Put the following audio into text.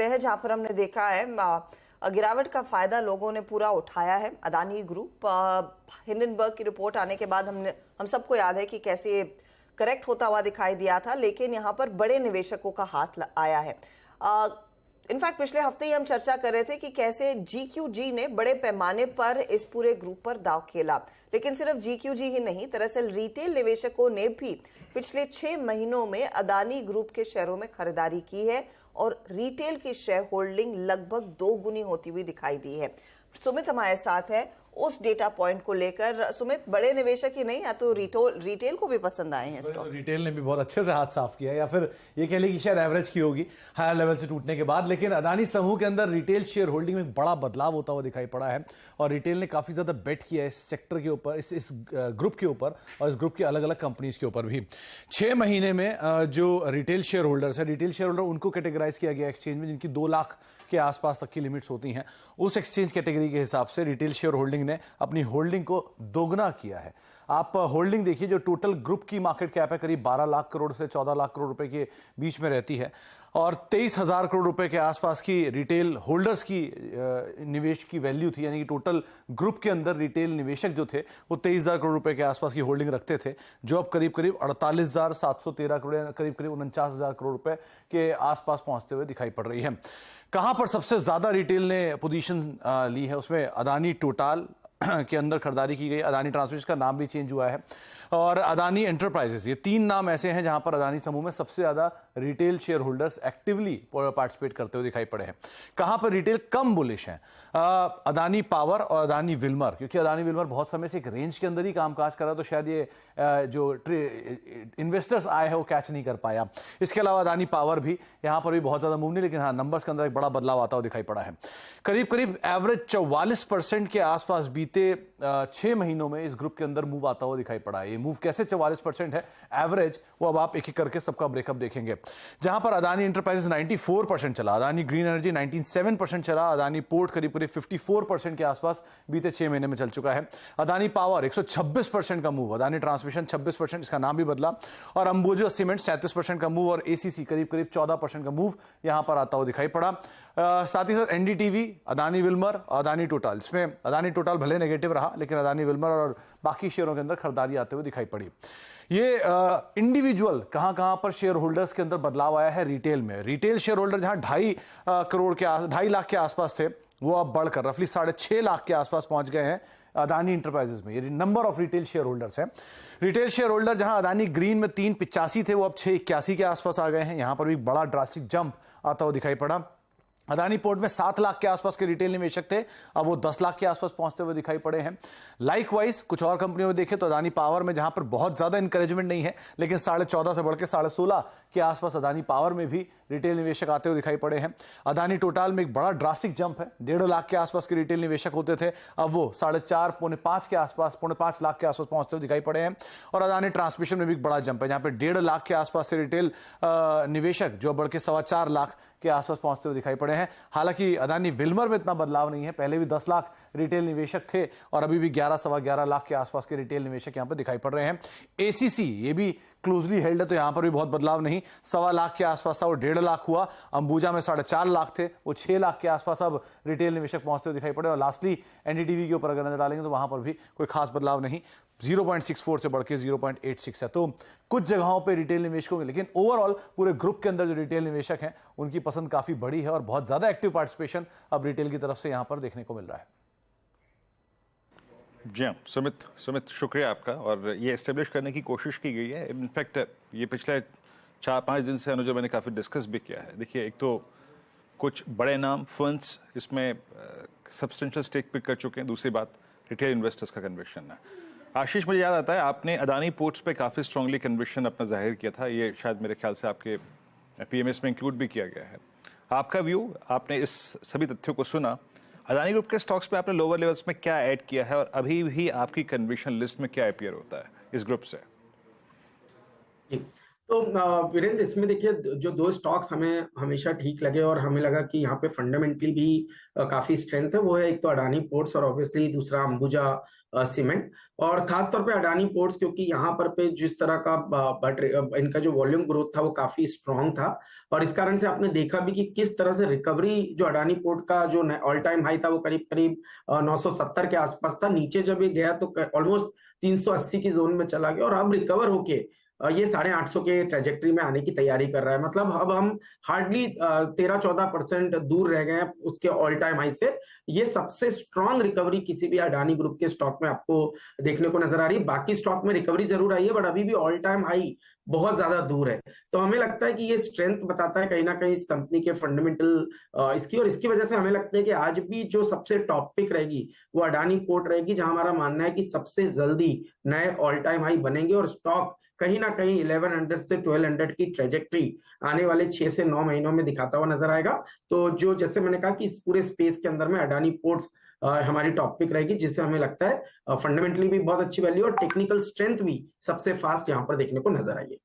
करते हैं, जहां पर हमने देखा है गिरावट का फायदा लोगों ने पूरा उठाया है। अदानी ग्रुप, हिंडनबर्ग की रिपोर्ट आने के बाद हम सबको याद है कि कैसे करेक्ट होता हुआ दिखाई दिया था, लेकिन यहाँ पर बड़े निवेशकों का हाथ आया है। इनफैक्ट पिछले हफ्ते ही हम चर्चा कर रहे थे कि कैसे GQG ने बड़े पैमाने पर इस पूरे ग्रुप पर दांव खेला। लेकिन सिर्फ GQG ही नहीं, दरअसल रिटेल निवेशकों ने भी पिछले 6 महीनों में अदानी ग्रुप के शेयरों में खरीदारी की है और रिटेल की शेयर होल्डिंग लगभग 2 गुनी होती हुई दिखाई दी है। सुमित हमारे साथ है उस डेटा पॉइंट को लेकर। सुमित, बड़े निवेशक ही नहीं, या तो रिटेल को भी पसंद आए हैं स्टॉक्स? रिटेल ने भी बहुत अच्छे से हाथ साफ किया, या फिर ये कह लें कि शायद एवरेज की होगी हायर लेवल से टूटने के बाद। लेकिन अदानी समूह के अंदर रिटेल शेयर होल्डिंग में एक बड़ा बदलाव होता हुआ दिखाई पड़ा है और रिटेल ने काफी ज्यादा बेट किया है इस सेक्टर के ऊपर, इस ग्रुप के ऊपर और इस ग्रुप की अलग अलग कंपनीज के ऊपर भी। 6 महीने में जो रिटेल शेयर होल्डर्स है, रिटेल शेयर होल्डर उनको कैटेगराइज किया गया एक्सचेंज में जिनकी 2 लाख के आसपास तक की लिमिट्स होती हैं। उस एक्सचेंज कैटेगरी के हिसाब से रिटेल शेयर होल्डिंग ने अपनी होल्डिंग को दोगुना किया है। आप होल्डिंग देखिए, जो टोटल ग्रुप की मार्केट कैप है करीब 12 लाख करोड़ से 14 लाख करोड़ रुपए के बीच में रहती है और 23,000 करोड़ रुपए के आसपास की रिटेल होल्डर्स की निवेश की वैल्यू थी। यानी कि टोटल ग्रुप के अंदर रिटेल निवेशक जो थे वो 23,000 करोड़ रुपए के आसपास की होल्डिंग रखते थे, जो अब करीब करीब 48,713 करोड़, करीब करीब 49,000 करोड़ रुपए के आसपास पहुंचते हुए दिखाई पड़ रही है। कहां पर सबसे ज्यादा रिटेल ने पोजीशन ली है, उसमें अदानी टोटल के अंदर खरीदारी की गई। अदानी ट्रांसमिशन का नाम भी चेंज हुआ है और अदानी एंटरप्राइजेस, ये 3 नाम ऐसे हैं जहां पर अदानी समूह में सबसे ज्यादा retail share holders actively participate करते हुए दिखाई पड़े हैं। कहां पर रिटेल कम बुलिश है? अदानी पावर और अदानी विल्मर, क्योंकि अदानी विल्मर बहुत समय से एक रेंज के अंदर ही कामकाज कर रहा, तो शायद ये जो इन्वेस्टर्स आए हैं वो कैच नहीं कर पाया। इसके अलावा अदानी पावर भी, यहां पर भी बहुत ज्यादा मूव नहीं, लेकिन हाँ नंबर्स के अंदर एक बड़ा बदलाव आता हुआ दिखाई पड़ा है। करीब करीब एवरेज 44% के आसपास बीते 6 महीनों में इस ग्रुप के अंदर मूव आता हुआ दिखाई पड़ा है। ये मूव कैसे 44% है एवरेज, वो अब आप एक एक करके सबका ब्रेकअप देखेंगे। जहां पर अदानी एंटरप्राइजेस 94% चला, अदानी ग्रीन एनर्जी 97% चला, अदानी पोर्ट करीब करीब 54% के आसपास बीते 6 महीने में चल चुका है। अदानी पावर 126% का मूव, अदानी ट्रांसमिशन 26%, इसका नाम भी बदला, और अंबुजा सीमेंट 37% का मूव और ACC करीब करीब 14% का मूव यहां पर आता हुआ दिखाई पड़ा। साथ ही साथ NDTV, Adani Wilmer, Adani total, इसमें अदानी टोटल भले नेगेटिव रहा लेकिन अदानी विल्मर और बाकी शेयरों के अंदर खरीदारी आते हुए दिखाई पड़ी। ये इंडिविजुअल कहां पर शेयर होल्डर्स के अंदर बदलाव आया है रिटेल में। रिटेल शेयर होल्डर जहां 2.5 लाख के आसपास थे, वो अब बढ़कर रफली 6.5 लाख के आसपास पहुंच गए हैं अदानी इंटरप्राइजेस में। ये number of retail share holders हैं। रिटेल शेयर होल्डर जहां अदानी ग्रीन में 385 थे, वो अब 681 के आसपास आ गए हैं। यहां पर भी बड़ा ड्रास्टिक जंप आता हुआ दिखाई पड़ा। अदानी पोर्ट में 7 लाख के आसपास के रिटेल निवेशक थे, अब वो 10 लाख के आसपास पहुंचते हुए दिखाई पड़े हैं। लाइकवाइज कुछ और कंपनियों में देखें तो अदानी पावर में, जहां पर बहुत ज्यादा इंकरेजमेंट नहीं है, लेकिन 14.5 से बढ़ के 16.5 के आसपास अदानी पावर में भी रिटेल निवेशक आते हुए दिखाई पड़े हैं। अदानी टोटल में एक बड़ा ड्रास्टिक जंप है, 1.5 लाख के आसपास के रिटेल निवेशक होते थे, अब वो 4.5 पौने 5 के आसपास, 4.5 लाख के आसपास पहुंचते हुए दिखाई पड़े हैं। और अदानी ट्रांसमिशन में भी एक बड़ा जंप है, जहां पर 1.5 लाख के आसपास से रिटेल निवेशक जो बढ़ के 4.25 लाख के आसपास पहुंचते हुए दिखाई पड़े हैं। हालांकि अदानी विल्मर में इतना बदलाव नहीं है, पहले भी 10 लाख रिटेल निवेशक थे और अभी भी 11-11.25 लाख के आसपास के रिटेल निवेशक यहां पर दिखाई पड़ रहे हैं। ACC ये भी क्लोजली हेल्ड है, तो यहां पर भी बहुत बदलाव नहीं, 1.25 लाख के आसपास था, वो 1.5 लाख हुआ। अंबुजा में 4.5 लाख थे, वो 6 लाख के आसपास अब रिटेल निवेशक पहुंचते हुए दिखाई पड़े। और लास्टली NDTV के ऊपर अगर नजर डालेंगे तो वहां पर भी कोई खास बदलाव नहीं, 0.64 से बढ़ के 0.86 है। तो कुछ जगहों पे रिटेल निवेशकों के, लेकिन ओवरऑल पूरे ग्रुप के अंदर जो रिटेल निवेशक हैं उनकी पसंद काफी बड़ी है और बहुत ज्यादा एक्टिव पार्टिसिपेशन अब रिटेल की तरफ से यहां पर देखने को मिल रहा है। जी हाँ, सुमित शुक्रिया आपका। और ये एस्टेब्लिश करने की कोशिश की गई है, इनफैक्ट ये पिछले 4-5 दिन से अनुजय मैंने काफ़ी डिस्कस भी किया है। देखिए, एक तो कुछ बड़े नाम फंड्स इसमें सब्सटेंशियल स्टेक पिक कर चुके हैं, दूसरी बात रिटेल इन्वेस्टर्स का कन्विक्शन है। आशीष, मुझे याद आता है आपने अदानी पोर्ट्स पे काफ़ी स्ट्रांगली कन्विक्शन अपना जाहिर किया था, ये शायद मेरे ख्याल से आपके PMS में इंक्लूड भी किया गया है। आपका व्यू, आपने इस सभी तथ्यों को सुना, अदानी ग्रुप के स्टॉक्स पे आपने लोअर लेवल्स में क्या ऐड किया है और अभी भी आपकी कन्विक्शन लिस्ट में क्या अपीयर होता है इस ग्रुप से? तो वीरेंद्र, इसमें देखिए जो दो स्टॉक्स हमें हमेशा ठीक लगे और हमें लगा कि यहाँ पे फंडामेंटली भी काफी स्ट्रेंथ है, वो है एक तो अडानी पोर्ट्स और ऑब्वियसली दूसरा अंबुजा सीमेंट। और खास तौर पे अडानी पोर्ट्स, क्योंकि यहाँ पर पे जिस तरह का इनका जो वॉल्यूम ग्रोथ था वो काफी स्ट्रांग था, और इस कारण से आपने देखा भी कि किस तरह से रिकवरी, जो अडानी पोर्ट का जो ऑल टाइम हाई था वो करीब करीब 970 के आसपास था, नीचे जब ये गया तो ऑलमोस्ट 380 की जोन में चला गया और अब रिकवर होके ये 850 के ट्रेजेक्टरी में आने की तैयारी कर रहा है। मतलब अब हम हार्डली 13-14% दूर रह गए हैं उसके ऑल टाइम हाई से। ये सबसे स्ट्रांग रिकवरी किसी भी अडानी ग्रुप के स्टॉक में आपको देखने को नजर आ रही है। बाकी स्टॉक में रिकवरी जरूर आई है, बट अभी भी ऑल टाइम हाई बहुत ज्यादा दूर है। तो हमें लगता है कि ये स्ट्रेंथ बताता है कहीं ना कहीं इस कंपनी के फंडामेंटल इसकी, और इसकी वजह से हमें लगता है कि आज भी जो सबसे टॉप पिक रहेगी वो अडानी पोर्ट रहेगी, जहां हमारा मानना है कि सबसे जल्दी नए ऑल टाइम हाई बनेंगे और स्टॉक कहीं ना कहीं 1100 से 1200 की ट्रेजेक्टरी आने वाले 6 से 9 महीनों में दिखाता हुआ नजर आएगा। तो जो जैसे मैंने कहा कि इस पूरे स्पेस के अंदर में अडानी पोर्ट्स हमारी टॉप पिक रहेगी, जिससे हमें लगता है फंडामेंटली भी बहुत अच्छी वैल्यू और टेक्निकल स्ट्रेंथ भी सबसे फास्ट यहाँ पर देखने को नजर आई है।